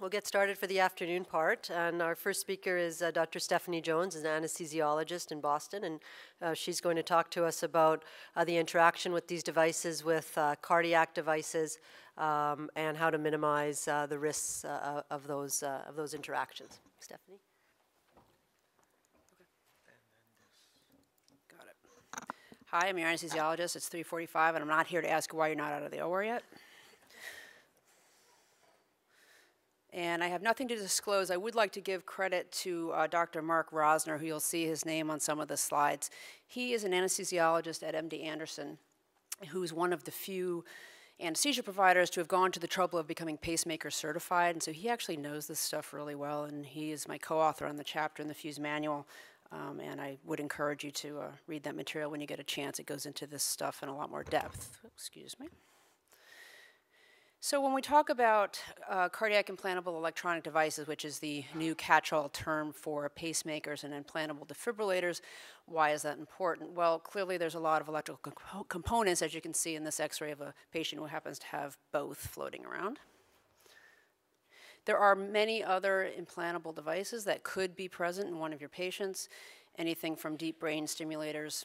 We'll get started for the afternoon part, and our first speaker is Dr. Stephanie Jones, an anesthesiologist in Boston, and she's going to talk to us about the interaction with these devices with cardiac devices and how to minimize the risks of those interactions. Stephanie? Got it. Hi, I'm your anesthesiologist. It's 3:45, and I'm not here to ask why you're not out of the OR yet. And I have nothing to disclose. I would like to give credit to Dr. Mark Rosner, who you'll see his name on some of the slides. He is an anesthesiologist at MD Anderson, who's one of the few anesthesia providers to have gone to the trouble of becoming pacemaker certified. And so he actually knows this stuff really well, and he is my co-author on the chapter in the Fuse Manual. And I would encourage you to read that material when you get a chance. It goes into this stuff in a lot more depth. Excuse me. So when we talk about cardiac implantable electronic devices, which is the new catch-all term for pacemakers and implantable defibrillators, why is that important? Well, clearly there's a lot of electrical components, as you can see in this x-ray of a patient who happens to have both floating around. There are many other implantable devices that could be present in one of your patients, anything from deep brain stimulators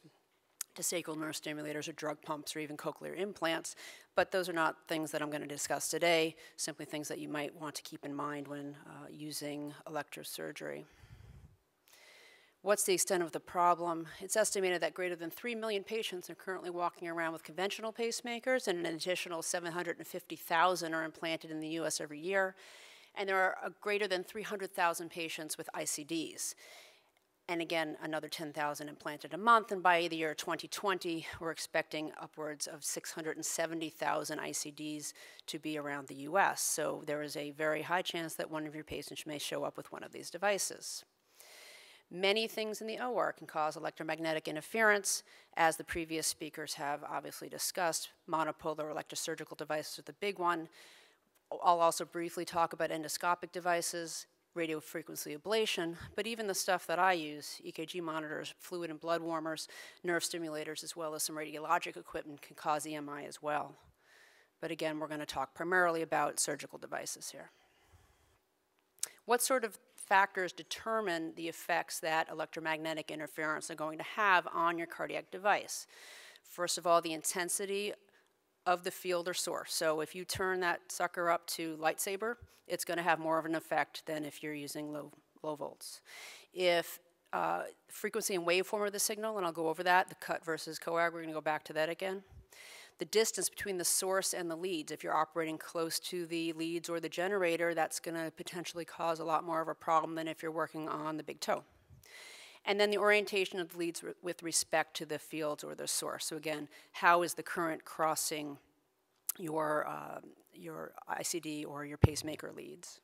to sacral nerve stimulators or drug pumps or even cochlear implants, but those are not things that I'm going to discuss today, simply things that you might want to keep in mind when using electrosurgery. What's the extent of the problem? It's estimated that greater than 3 million patients are currently walking around with conventional pacemakers, and an additional 750,000 are implanted in the US every year, and there are greater than 300,000 patients with ICDs. And again, another 10,000 implanted a month, and by the year 2020, we're expecting upwards of 670,000 ICDs to be around the US. So there is a very high chance that one of your patients may show up with one of these devices. Many things in the OR can cause electromagnetic interference, as the previous speakers have obviously discussed. Monopolar electrosurgical devices are the big one. I'll also briefly talk about endoscopic devices, radio frequency ablation, but even the stuff that I use, EKG monitors, fluid and blood warmers, nerve stimulators, as well as some radiologic equipment can cause EMI as well. But again, we're going to talk primarily about surgical devices here. What sort of factors determine the effects that electromagnetic interference are going to have on your cardiac device? First of all, the intensity of the field or source. So if you turn that sucker up to lightsaber, it's going to have more of an effect than if you're using low volts. If frequency and waveform of the signal, and I'll go over that, the cut versus coag, we're going to go back to that again. The distance between the source and the leads, if you're operating close to the leads or the generator, that's going to potentially cause a lot more of a problem than if you're working on the big toe. And then the orientation of the leads with respect to the fields or the source. So again, how is the current crossing your ICD or your pacemaker leads?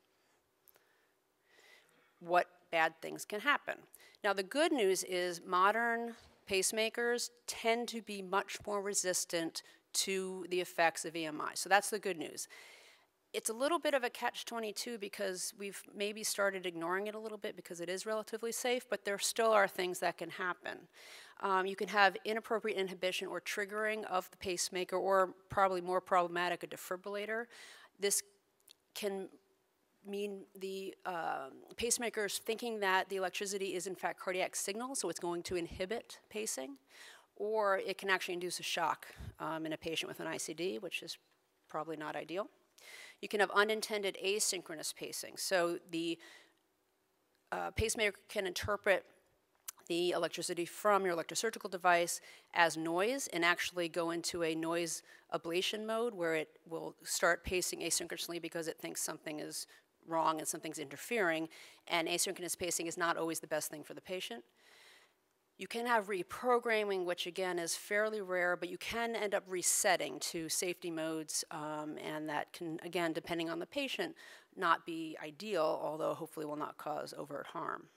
What bad things can happen? Now the good news is modern pacemakers tend to be much more resistant to the effects of EMI. So that's the good news. It's a little bit of a catch-22 because we've maybe started ignoring it a little bit because it is relatively safe, but there still are things that can happen. You can have inappropriate inhibition or triggering of the pacemaker, or probably more problematic, a defibrillator. This can mean the pacemaker is thinking that the electricity is in fact cardiac signal, so it's going to inhibit pacing, or it can actually induce a shock in a patient with an ICD, which is probably not ideal. You can have unintended asynchronous pacing. So the pacemaker can interpret the electricity from your electrosurgical device as noise and actually go into a noise ablation mode where it will start pacing asynchronously because it thinks something is wrong and something's interfering. And asynchronous pacing is not always the best thing for the patient. You can have reprogramming, which again is fairly rare, but you can end up resetting to safety modes, and that can, again, depending on the patient, not be ideal, although hopefully will not cause overt harm.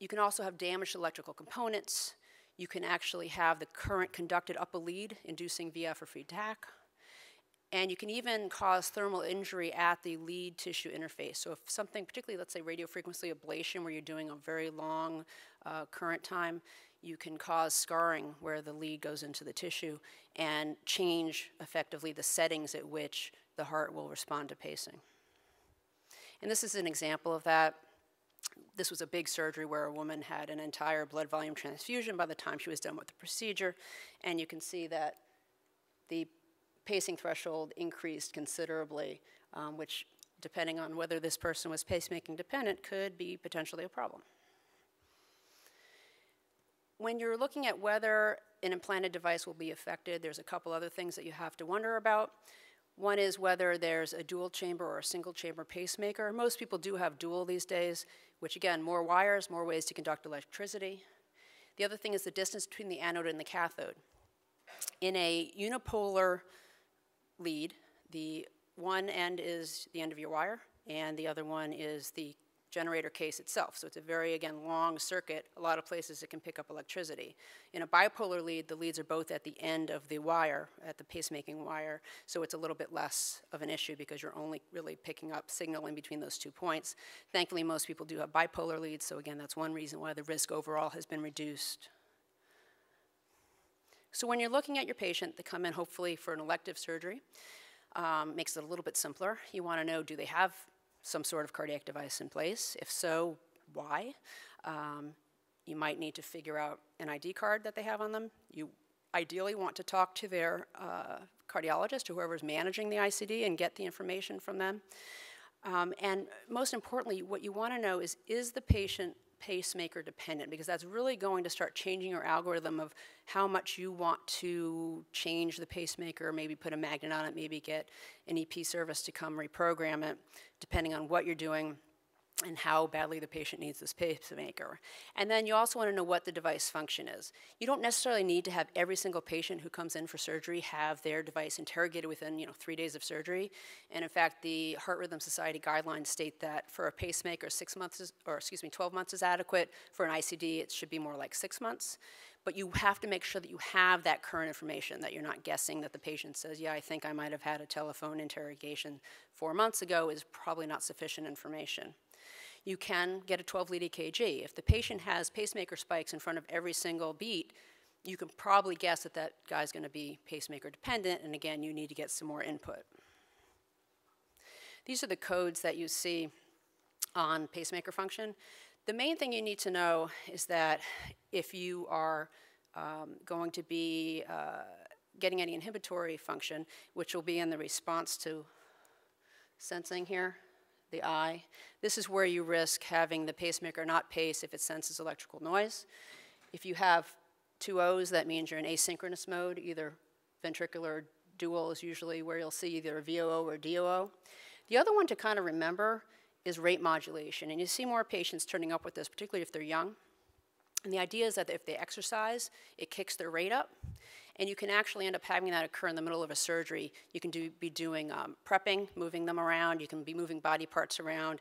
You can also have damaged electrical components. You can actually have the current conducted up a lead, inducing VF or feedback. And you can even cause thermal injury at the lead tissue interface. So if something, particularly let's say radiofrequency ablation, where you're doing a very long current time, you can cause scarring where the lead goes into the tissue and change effectively the settings at which the heart will respond to pacing. And this is an example of that. This was a big surgery where a woman had an entire blood volume transfusion by the time she was done with the procedure. And you can see that the pacing threshold increased considerably, which, depending on whether this person was pacemaking dependent, could be potentially a problem. When you're looking at whether an implanted device will be affected, there's a couple other things that you have to wonder about. One is whether there's a dual chamber or a single chamber pacemaker. Most people do have dual these days, which again, more wires, more ways to conduct electricity. The other thing is the distance between the anode and the cathode. In a unipolar lead, the one end is the end of your wire, and the other one is the generator case itself. So it's a very, again, long circuit. A lot of places it can pick up electricity. In a bipolar lead, the leads are both at the end of the wire, at the pacemaking wire, so it's a little bit less of an issue because you're only really picking up signal in between those 2 points. Thankfully, most people do have bipolar leads, so again, that's one reason why the risk overall has been reduced. So when you're looking at your patient, they come in hopefully for an elective surgery. Makes it a little bit simpler. You want to know, do they have some sort of cardiac device in place? If so, why? You might need to figure out an ID card that they have on them. You ideally want to talk to their cardiologist or whoever's managing the ICD and get the information from them. And most importantly, what you want to know is the patient pacemaker dependent? Because that's really going to start changing your algorithm of how much you want to change the pacemaker, maybe put a magnet on it, maybe get an EP service to come reprogram it, depending on what you're doing and how badly the patient needs this pacemaker. And then you also want to know what the device function is. You don't necessarily need to have every single patient who comes in for surgery have their device interrogated within 3 days of surgery. And in fact, the Heart Rhythm Society guidelines state that for a pacemaker, 12 months is adequate. For an ICD, it should be more like 6 months. But you have to make sure that you have that current information, that you're not guessing that the patient says, yeah, I think I might have had a telephone interrogation 4 months ago, is probably not sufficient information. You can get a 12-lead EKG. If the patient has pacemaker spikes in front of every single beat, you can probably guess that that guy's going to be pacemaker dependent, and again, you need to get some more input. These are the codes that you see on pacemaker function. The main thing you need to know is that if you are going to be getting any inhibitory function, which will be in the response to sensing here, the I. This is where you risk having the pacemaker not pace if it senses electrical noise. If you have 2 O's, that means you're in asynchronous mode. Either ventricular or dual is usually where you'll see either a VOO or DOO. The other one to kind of remember is rate modulation. And you see more patients turning up with this, particularly if they're young. And the idea is that if they exercise, it kicks their rate up. And you can actually end up having that occur in the middle of a surgery. You can be doing prepping, moving them around. You can be moving body parts around.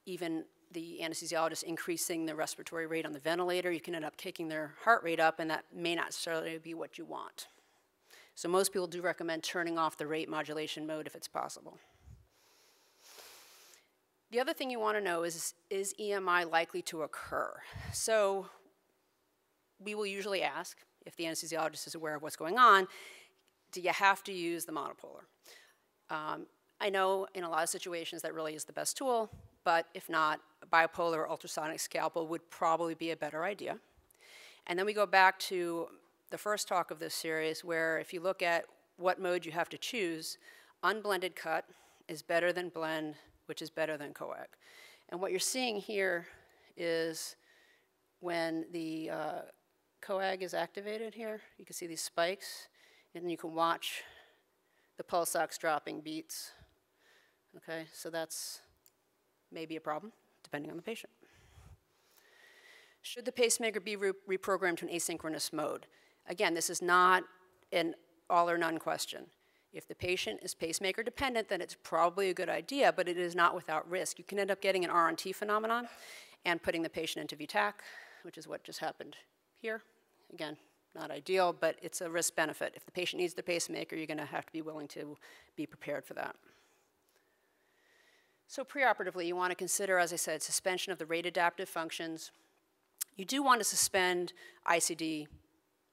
Even the anesthesiologist increasing the respiratory rate on the ventilator. You can end up kicking their heart rate up, and that may not necessarily be what you want. So most people do recommend turning off the rate modulation mode if it's possible. The other thing you want to know is EMI likely to occur? So we will usually ask, if the anesthesiologist is aware of what's going on, do you have to use the monopolar? I know in a lot of situations that really is the best tool, but if not, a bipolar or ultrasonic scalpel would probably be a better idea. And then we go back to the first talk of this series, where if you look at what mode you have to choose, unblended cut is better than blend, which is better than coag. And what you're seeing here is when the coag is activated here, you can see these spikes, and you can watch the pulse ox dropping beats. Okay, so that's maybe a problem, depending on the patient. Should the pacemaker be reprogrammed to an asynchronous mode? Again, this is not an all or none question. If the patient is pacemaker dependent, then it's probably a good idea, but it is not without risk. You can end up getting an RNT phenomenon and putting the patient into VTAC, which is what just happened here. Again, not ideal, but it's a risk benefit. If the patient needs the pacemaker, you're going to have to be willing to be prepared for that. So preoperatively, you want to consider, as I said, suspension of the rate adaptive functions. You do want to suspend ICD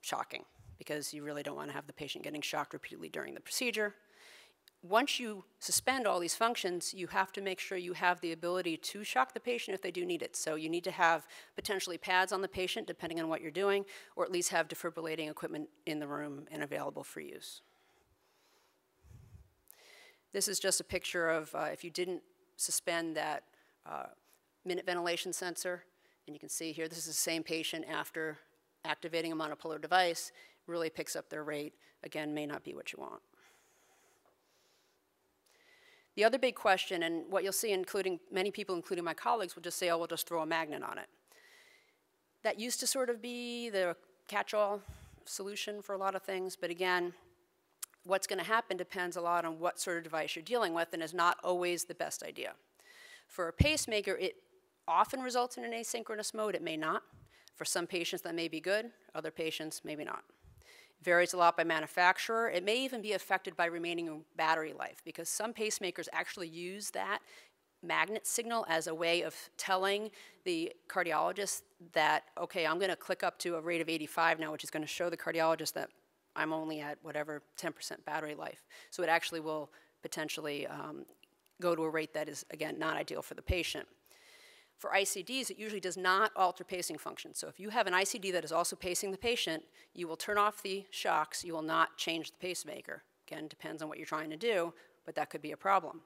shocking, because you really don't want to have the patient getting shocked repeatedly during the procedure. once you suspend all these functions, you have to make sure you have the ability to shock the patient if they do need it. So you need to have potentially pads on the patient, depending on what you're doing, or at least have defibrillating equipment in the room and available for use. This is just a picture of if you didn't suspend that minute ventilation sensor, and you can see here, this is the same patient after activating a monopolar device, really picks up their rate. Again, may not be what you want. The other big question, and what you'll see, including many people, including my colleagues, will just say, oh, we'll just throw a magnet on it. That used to sort of be the catch-all solution for a lot of things, but again, what's going to happen depends a lot on what sort of device you're dealing with, and is not always the best idea. For a pacemaker, it often results in an asynchronous mode. It may not. For some patients, that may be good. Other patients, maybe not. Varies a lot by manufacturer. It may even be affected by remaining battery life, because some pacemakers actually use that magnet signal as a way of telling the cardiologist that, okay, I'm going to click up to a rate of 85 now, which is going to show the cardiologist that I'm only at whatever 10% battery life. So it actually will potentially go to a rate that is, again, not ideal for the patient. For ICDs, it usually does not alter pacing function. So if you have an ICD that is also pacing the patient, you will turn off the shocks. You will not change the pacemaker. Again, depends on what you're trying to do, but that could be a problem.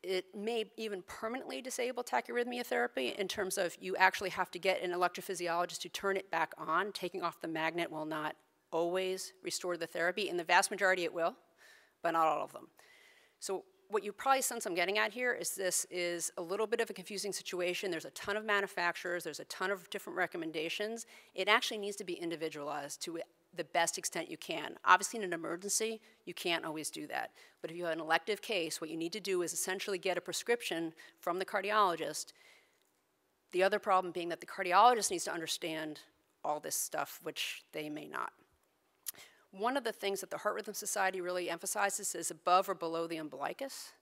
It may even permanently disable tachyarrhythmia therapy in terms of you actually have to get an electrophysiologist to turn it back on. Taking off the magnet will not always restore the therapy. In the vast majority, it will, but not all of them. So what you probably sense I'm getting at here is this is a little bit of a confusing situation. There's a ton of manufacturers. There's a ton of different recommendations. It actually needs to be individualized to the best extent you can. Obviously, in an emergency, you can't always do that. But if you have an elective case, what you need to do is essentially get a prescription from the cardiologist. The other problem being that the cardiologist needs to understand all this stuff, which they may not. One of the things that the Heart Rhythm Society really emphasizes is above or below the umbilicus,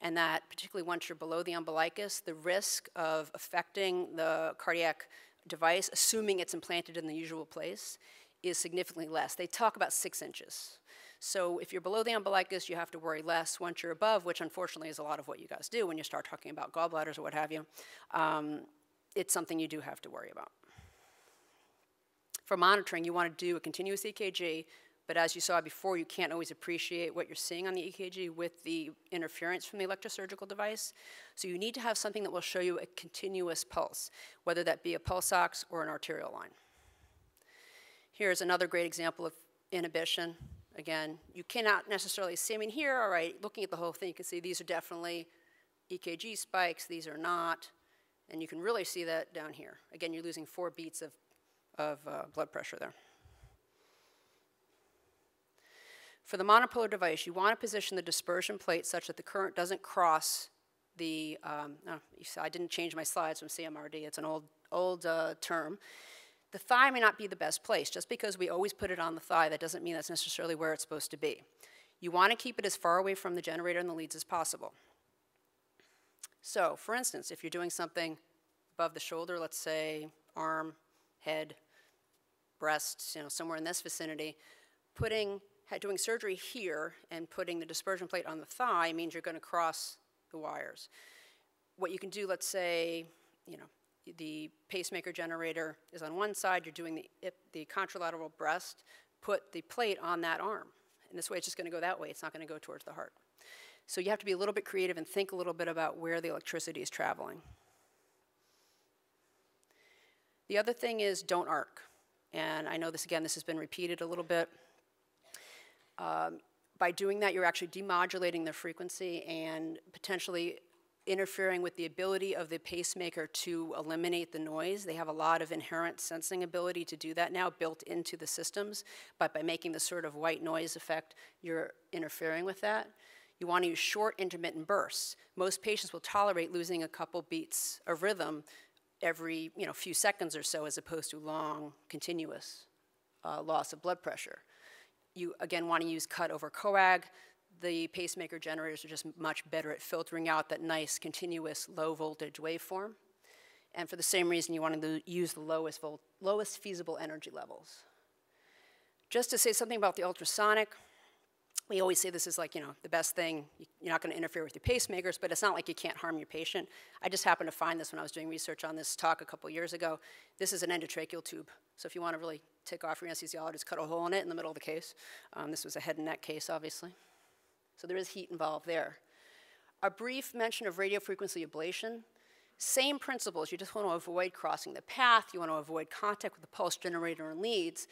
and that particularly once you're below the umbilicus, the risk of affecting the cardiac device, assuming it's implanted in the usual place, is significantly less. They talk about 6 inches. So if you're below the umbilicus, you have to worry less. Once you're above, which unfortunately is a lot of what you guys do when you start talking about gallbladders or what have you, it's something you do have to worry about. For monitoring, you want to do a continuous EKG, but as you saw before, you can't always appreciate what you're seeing on the EKG with the interference from the electrosurgical device. So you need to have something that will show you a continuous pulse, whether that be a pulse ox or an arterial line. Here's another great example of inhibition. Again, you cannot necessarily see, I mean here, all right, looking at the whole thing, you can see these are definitely EKG spikes, these are not, and you can really see that down here. Again, you're losing 4 beats of blood pressure there. For the monopolar device, you want to position the dispersion plate such that the current doesn't cross the, I didn't change my slides from CMRD, it's an old term. The thigh may not be the best place. Just because we always put it on the thigh, that doesn't mean that's necessarily where it's supposed to be. You want to keep it as far away from the generator and the leads as possible. So, for instance, if you're doing something above the shoulder, let's say arm, head, breast, somewhere in this vicinity, doing surgery here and putting the dispersion plate on the thigh means you're going to cross the wires. What you can do, let's say, the pacemaker generator is on one side, you're doing the contralateral breast, put the plate on that arm. And this way it's just going to go that way. It's not going to go towards the heart. So you have to be a little bit creative and think a little bit about where the electricity is traveling. The other thing is don't arc. And I know this has been repeated a little bit. By doing that, you're actually demodulating the frequency and potentially interfering with the ability of the pacemaker to eliminate the noise. They have a lot of inherent sensing ability to do that now built into the systems, but by making the sort of white noise effect, you're interfering with that. You want to use short intermittent bursts. Most patients will tolerate losing a couple beats of rhythm every few seconds or so, as opposed to long, continuous loss of blood pressure. You, again, want to use cut over coag. The pacemaker generators are just much better at filtering out that nice, continuous, low-voltage waveform. And for the same reason, you want to use the lowest feasible energy levels. Just to say something about the ultrasonic, We always say this is like, the best thing. You're not going to interfere with your pacemakers, but it's not like you can't harm your patient. I just happened to find this when I was doing research on this talk a couple years ago. This is an endotracheal tube. So if you want to really take off your anesthesiologist, cut a hole in it in the middle of the case. This was a head and neck case, obviously. So there is heat involved there. A brief mention of radiofrequency ablation. Same principles. You just want to avoid crossing the path. You want to avoid contact with the pulse generator and leads.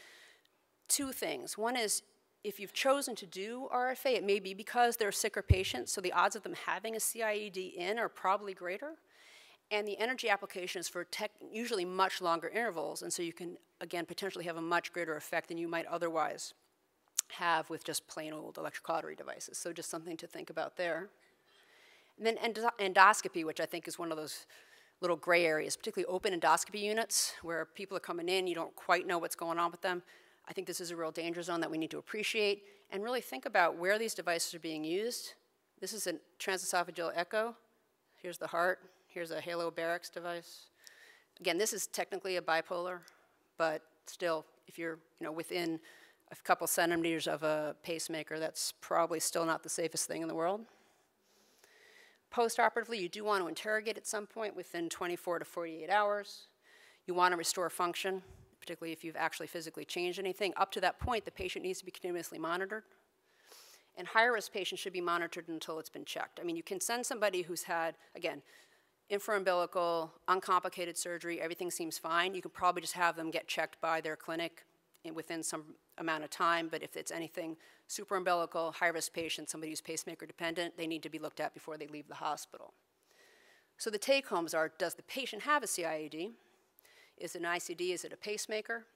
Two things. One is, if you've chosen to do RFA, it may be because they're sicker patients, so the odds of them having a CIED in are probably greater. And the energy application is for usually much longer intervals, and so you can, again, potentially have a much greater effect than you might otherwise have with just plain old electrocautery devices. So just something to think about there. And then endoscopy, which I think is one of those little gray areas, particularly open endoscopy units where people are coming in, you don't quite know what's going on with them. I think this is a real danger zone that we need to appreciate and really think about where these devices are being used. This is a transesophageal echo. Here's the heart. Here's a halo barracks device. Again, this is technically a bipolar, but still, if you're within a couple centimeters of a pacemaker, that's probably still not the safest thing in the world. Postoperatively, you do want to interrogate at some point within 24 to 48 hours. You want to restore function, particularly if you've actually physically changed anything. Up to that point, the patient needs to be continuously monitored. And higher-risk patients should be monitored until it's been checked. I mean, you can send somebody who's had, again, infraumbilical, uncomplicated surgery, everything seems fine. You can probably just have them get checked by their clinic within some amount of time, but if it's anything supraumbilical, high-risk patient, somebody who's pacemaker dependent, they need to be looked at before they leave the hospital. So the take-homes are, does the patient have a CIED? Is it an ICD? Is it a pacemaker?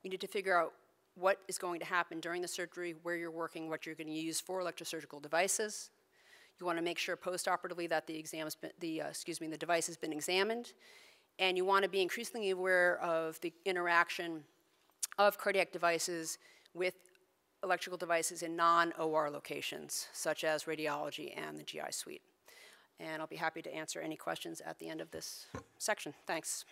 You need to figure out what is going to happen during the surgery, where you're working, what you're going to use for electrosurgical devices. You want to make sure postoperatively that the device has been examined, and you want to be increasingly aware of the interaction of cardiac devices with electrical devices in non-OR locations, such as radiology and the GI suite. And I'll be happy to answer any questions at the end of this section. Thanks.